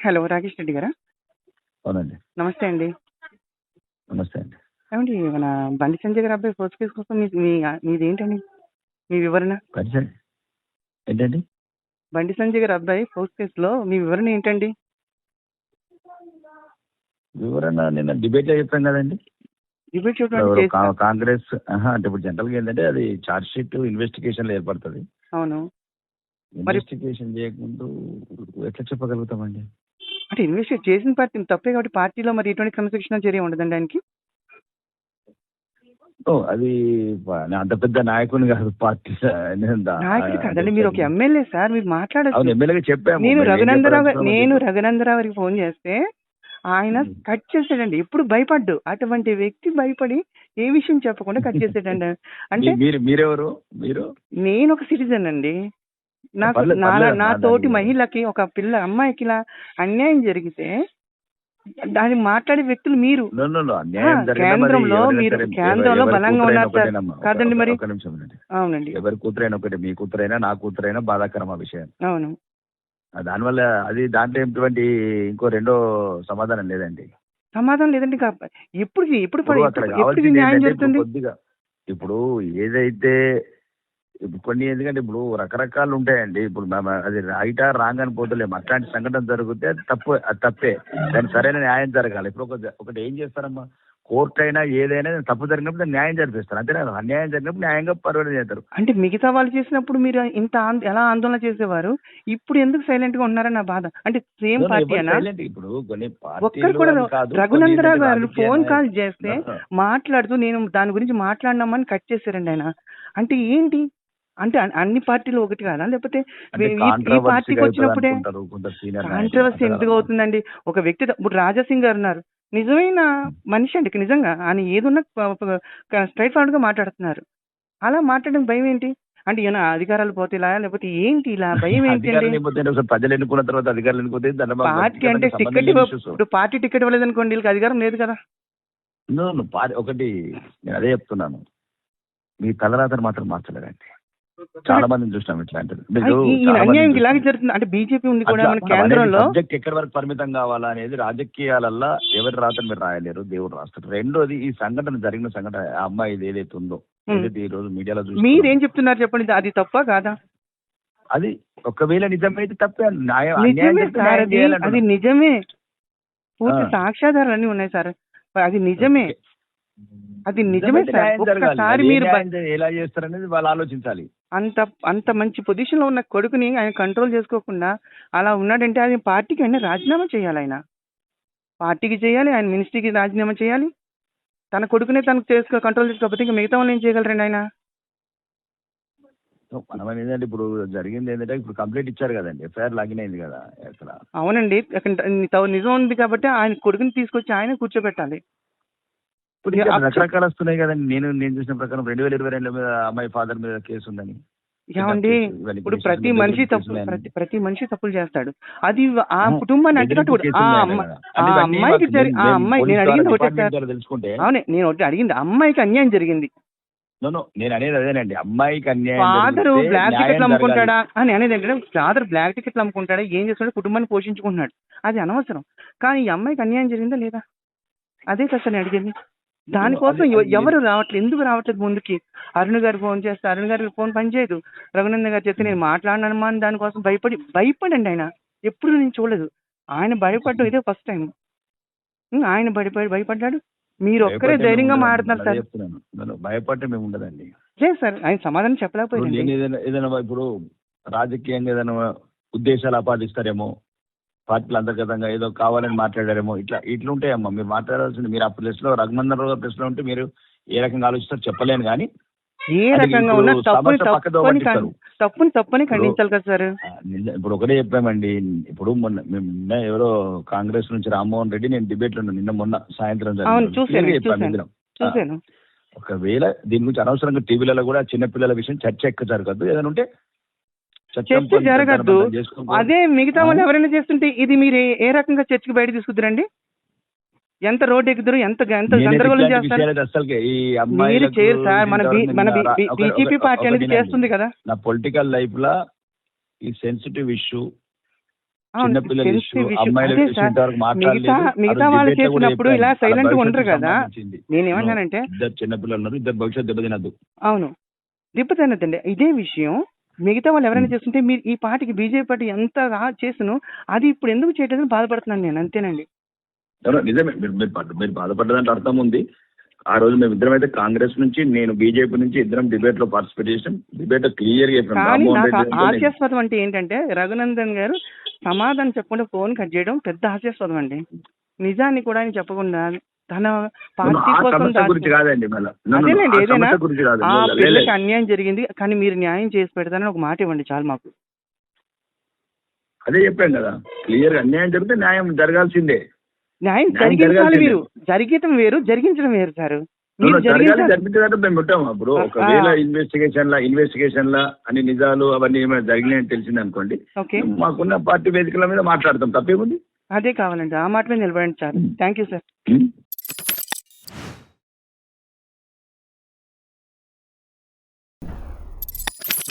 Hello. Rakesh Reddy గారా? అవునండి. నమస్తే అండి. నమస్తే అండి. ఏవండి మన బండి సంజయ్ గారి అబ్బాయి ఫస్ట్ కేసు కోసం మీదేంటండి మీ వివరణ? ఏంటండి? బండి సంజయ్ గారి అబ్బాయి ఫస్ట్ కేసులో మీ వివరణ ఏంటండి? వివరణ నిన్న డిబేట్ లో చెప్పాం కదండి. డిబేట్ చూడండి. కాంగ్రెస్ అంటే ఇప్పుడు జనరల్ గా ఏంటంటే అది చార్జ్ షీట్ ఇన్వెస్టిగేషన్ లో ఏర్పడుతుంది. అవును. ఇన్వెస్టిగేషన్ చేయకుండా ఎట్లా చెప్పగలుగుతామండి? అంటే ఇన్వెస్టిగేట్ చేసిన పార్టీ తప్పే కాబట్టి పార్టీలో మరి ఎటువంటి క్రమశిక్షణ చర్య ఉండదండి ఆయనకి? అది అంత పెద్ద నాయకుని కాదు పార్టీ నాయకుడు కాదండి, మీరు ఒక ఎమ్మెల్యే సార్, మీరు మాట్లాడచ్చు. ఎమ్మెల్యేగా చెప్పాము. నేను రఘునందరావు గారికి ఫోన్ చేస్తే ఆయన కట్ చేసాడండి. ఎప్పుడు భయపడ్డు, అటువంటి వ్యక్తి భయపడి ఏ విషయం చెప్పకుండా కట్ చేసాడండి. అంటే మీరెవరు? మీరు? నేను ఒక సిటిజన్ అండి. నాకు నా తోటి మహిళకి ఒక అమ్మాయికి ఇలా అన్యాయం జరిగితే దాన్ని మాట్లాడే వ్యక్తులు మీరు కేంద్రంలో బలంగా ఉన్నారు కాదండి మరి. అవునండి. ఎవరి కూతురైనా ఒకటి, మీ కూతురైనా నా కూతురైనా బాధాకరం ఆ విషయం. అవును. దానివల్ల దాంట్లో ఎటువంటి ఇంకో రెండో సమాధానం లేదండి. సమాధానం లేదండి. ఎప్పుడు న్యాయం జరుగుతుంది? కొద్దిగా ఇప్పుడు ఏదైతే కొన్ని, ఎందుకంటే ఇప్పుడు రకరకాలు ఉంటాయండి. ఇప్పుడు అది రైటా రాంగ్ అని పోతలేము. అట్లాంటి సంఘటన జరిగితే అది తప్పే, దానికి సరైన న్యాయం జరగాలి. ఇప్పుడు ఒకటి ఏం చేస్తారమ్మా, కోర్టు అయినా ఏదైనా తప్పు జరిగినప్పుడు న్యాయం జరిపిస్తారు, అంతేనా? అన్యాయం జరిగినప్పుడు న్యాయంగా పరిగణన చేస్తారు. అంటే మిగతా వాళ్ళు చేసినప్పుడు మీరు ఎలా ఆందోళన చేసేవారు, ఇప్పుడు ఎందుకు సైలెంట్ గా ఉన్నారని నా బాధ. అంటే సేమ్ పార్టీ అన్నా? ఇప్పుడు కొన్ని ఒక్కరు కూడా రఘునందరావు గారు ఫోన్ కాల్ చేస్తే మాట్లాడుతూ నేను దాని గురించి మాట్లాడినామని కట్ చేశారండి ఆయన. అంటే ఏంటి అంటే అన్ని పార్టీలు ఒకటి కాదా, లేకపోతే ఈ పార్టీకి వచ్చినప్పుడే కాంట్రవర్సీ ఎందుకు అవుతుందండి? ఒక వ్యక్తి ఇప్పుడు రాజాసింగ్ గారు ఉన్నారు, నిజమైన మనిషి అండి, నిజంగా ఆయన ఏదున్నా స్ట్రైట్ ఫార్వర్డ్ గా మాట్లాడుతున్నారు. అలా మాట్లాడడం భయం ఏంటి? అంటే ఏమైనా అధికారాలు పోతే ఇలా, లేకపోతే ఏంటి ఇలా భయం ఏంటి అండి? ప్రజలు ఎన్నుకున్న తర్వాత అధికారులు ఎన్నుకోతే పార్టీ అంటే టికెట్ ఇప్పుడు పార్టీ టికెట్ ఇవ్వలేదు అనుకోండి, వీళ్ళకి అధికారం లేదు కదా. ఒకటి నేను అదే చెప్తున్నాను, మీ తలరాతను మాత్రం మార్చలేదండి. చాలా మందిని చూసినాం ఇట్లాంటిది. అన్యాయం ఇలాగే జరుగుతుంది. అంటే బీజేపీ ఉంది కూడా మన కేంద్రంలో. సబ్జెక్ట్ ఎక్కడి వరకు పరిమితం కావాలా అనేది రాజకీయాలల్లో ఎవరి రాతను మీరు రాయలేరు, దేవుడు రాస్తాడు. రెండోది, ఈ జరిగిన సంఘటన ఆ అమ్మాయి ఏదైతే ఉందో, ఏదైతే ఈ రోజు మీడియాలో చూసి మీరేం చెప్తున్నారు చెప్పండి, అది తప్ప కాదా? అది ఒకవేళ నిజమైతే తప్పే, అది నిజమే, పూర్తి సాక్ష్యాధారాలు అన్ని ఉన్నాయి సార్, అది నిజమే, అది నిజమే సార్. ఒక్కసారి మీరు ఎలా చేస్తారనేది వాళ్ళు ఆలోచించాలి. అంత మంచి పొజిషన్ లో ఉన్న కొడుకుని ఆయన కంట్రోల్ చేసుకోకుండా అలా ఉన్నాడంటే ఆయన పార్టీకి ఆయన రాజీనామా చేయాలి. ఆయన పార్టీకి చేయాలి, ఆయన మినిస్ట్రీకి రాజీనామా చేయాలి. తన కొడుకునే తనకు కంట్రోల్ చేసుకోకపోతే ఇంకా మిగతా వాళ్ళు ఏం చేయగలరండి ఆయన? మనం ఏంటంటే ఇప్పుడు జరిగింది ఏంటంటే ఇప్పుడు కంప్లైంట్ ఇచ్చారు కదండి, ఎఫ్ఐఆర్ లాగిన్ అయింది కదా అక్కడ. అవునండి, నిజం ఉంది కాబట్టి ఆయన కొడుకుని తీసుకొచ్చి ఆయన కూర్చోబెట్టాలి. రకరకాలు వస్తున్నాయి కదండి. నేను చూసిన ప్రకారం 2022 మీద అమ్మాయి ఫాదర్ మీద కేసు ఉందని. ఏమండి, ఇప్పుడు ప్రతి మనిషి తప్పులు చేస్తాడు. అది ఆ కుటుంబాన్ని అంటున్నట్టు అమ్మాయికి నేను అడిగింది ఒకటే సార్. అవునే, నేను ఒకటి అడిగింది, అమ్మాయికి అన్యాయం జరిగింది. నేను అనేది అదేనండి, అమ్మాయికి అన్యాయం. ఫాదర్ బ్లాక్ టికెట్లు అమ్ముకుంటాడా అని అనేది ఏంటంటే, ఫాదర్ బ్లాక్ టికెట్లు అమ్ముకుంటాడా, ఏం చేస్తాడో కుటుంబాన్ని పోషించుకుంటున్నాడు, అది అనవసరం. కానీ ఈ అమ్మాయికి అన్యాయం జరిగిందా లేదా, అదే కదా నేను అడిగింది. దానికోసం ఎవరు రావట్లేదు, ఎందుకు రావట్లేదు ముందుకి? అరుణ్ గారు ఫోన్ చేస్తే అరుణ్ గారికి ఫోన్ పనిచేయదు. రఘునందన్ గారు చెప్తే నేను మాట్లాడినానమ్మా అని దానికోసం భయపడండి. ఆయన ఎప్పుడు నేను చూడలేదు ఆయన భయపడ్డం, ఇదే ఫస్ట్ టైం. ఆయన భయపడ్డాడు, మీరు ఒక్కరే ధైర్యంగా మాట్లాడుతున్నారు సార్. భయపడ్డం మేము ఉండదండి. లేదు సార్, ఆయన సమాధానం చెప్పలేకపోయింది. ఏదైనా ఇప్పుడు రాజకీయంగా ఏదైనా ఉద్దేశాలు ఆపాదిస్తారేమో, పార్టీలు అంతర్గతంగా ఏదో కావాలని మాట్లాడారేమో, ఇట్లా ఉంటాయమ్మా. మీరు మాట్లాడాల్సింది, మీరు ఆ ప్లేస్ లో రఘునందన్ రావు ప్లేస్ లో ఉంటే మీరు ఏ రకంగా ఆలోచిస్తారు చెప్పలేను, కానీ ఏ రకంగా ఉన్నా తప్పుని ఖండించాలి కదా సార్. ఇప్పుడు ఒకటే చెప్పామండి, ఇప్పుడు మొన్న ఎవరో కాంగ్రెస్ నుంచి రామ్మోహన్ రెడ్డి నేను డిబేట్ లో మొన్న సాయంత్రం చూసాను. ఒకవేళ దీని గురించి అనవసరంగా టీవీలలో కూడా చిన్నపిల్లల విషయం చర్చ ఎక్కువ జరగదు, ఏదైనా ఉంటే చర్చ జరగద్దు. అదే మిగతా వాళ్ళు ఎవరైనా చేస్తుంటే ఇది మీరు ఏ రకంగా చర్చకి బయట తీసుకుద్దురండి? ఎంత రోడ్ ఎక్కుతారు, ఎంత గందరగోళం చేస్తారు మీరు చేయరు సార్. మన బీజేపీ పార్టీ అనేది చేస్తుంది కదా. నా పొలిటికల్ లైఫ్ లా ఈ సెన్సిటివ్ ఇష్యూ అవును, చిన్నపిల్లల తెలిసే ఇష్యూ, విషయం. అమ్మాయిల అదే విషయం సార్, ఇంతవరకు మిగతా మాట్లాడలేదు. మిగతా అది వాళ్ళు debate లో కూడా చేసినప్పుడు చెప్పాను. ఇలా వాళ్ళ సైలెంట్ గా ఉండరు భవిష్యత్తుకు కదా. సంబంధించింది. నేనేమన్నానంటే, ఇద్దరు చిన్నపిల్లలు ఉన్నారు, ఇద్దరు భవిష్యత్తు దెబ్బతినద్దు. అవును, దిప్పుతన్నదండి ఇదే విషయం. మిగతా వాళ్ళు ఎవరైనా చేస్తుంటే మీరు ఈ పార్టీకి బీజేపీ పార్టీ ఎంత చేసినో అది ఇప్పుడు ఎందుకు చేయట్లేదని బాధపడుతున్నాను నేను, అంతేనండి. నిజమే, మీరు బాధపడ్డదంటే అర్థం ఉంది. ఆ రోజు మేము ఇద్దరం అయితే కాంగ్రెస్ నుంచి, నేను బీజేపీ నుంచి ఇద్దరం డిబేట్ లో పార్టిసిపేట్ చేసాం. డిబేట్ క్లియర్ గా చెప్పాం. కానీ రామ్మోహన్ నాకు రెడ్డి అంటే నేను- హాస్యాస్పదం అంటే ఏంటంటే, రఘునందన్ గారు సమాధానం చెప్పకుండా ఫోన్ కట్ చేయడం పెద్ద హాస్యాస్పదం అండి. నిజాన్ని కూడా ఆయన చెప్పకుండా తన పార్టీ ఆ కోసం సమస్య గురించి కాదండి, మళ్ళీ అదేనండి, ఆ ఏదైనా సమస్య గురించి కాదు. ఆ లేదు, పిల్లకి లేదు. అన్యాయం జరిగింది కానీ మీరు న్యాయం చేసి పెడతానని ఒక మాట ఇవ్వండి చాలు మాకు. అదే చెప్పాం కదా, క్లియర్ గా అన్యాయం జరిగితే న్యాయం జరగాల్సిందే. న్యాయం న్యాయం జరిగించాలి. జరగాల్సిందే. మీరు జరిగటం వేరు, జరిగించడం వేరు సార్. మీరు జరగాలి, జరిగించాలి. జరిపించేదంటే మేము ఉంటాం. అప్పుడు ఒకవేళ ఇన్వెస్టిగేషన్ లా అన్ని నిజాలు అవన్నీ ఏమైనా జరిగినాయని తెలిసింది అనుకోండి, ఓకే, మాకున్న పార్టీ వేదికల మీద మాట్లాడతాం, తప్పేముంది. అదే కావాలండి, ఆ మాట మీద నిలబడండి సార్. Thank you sir.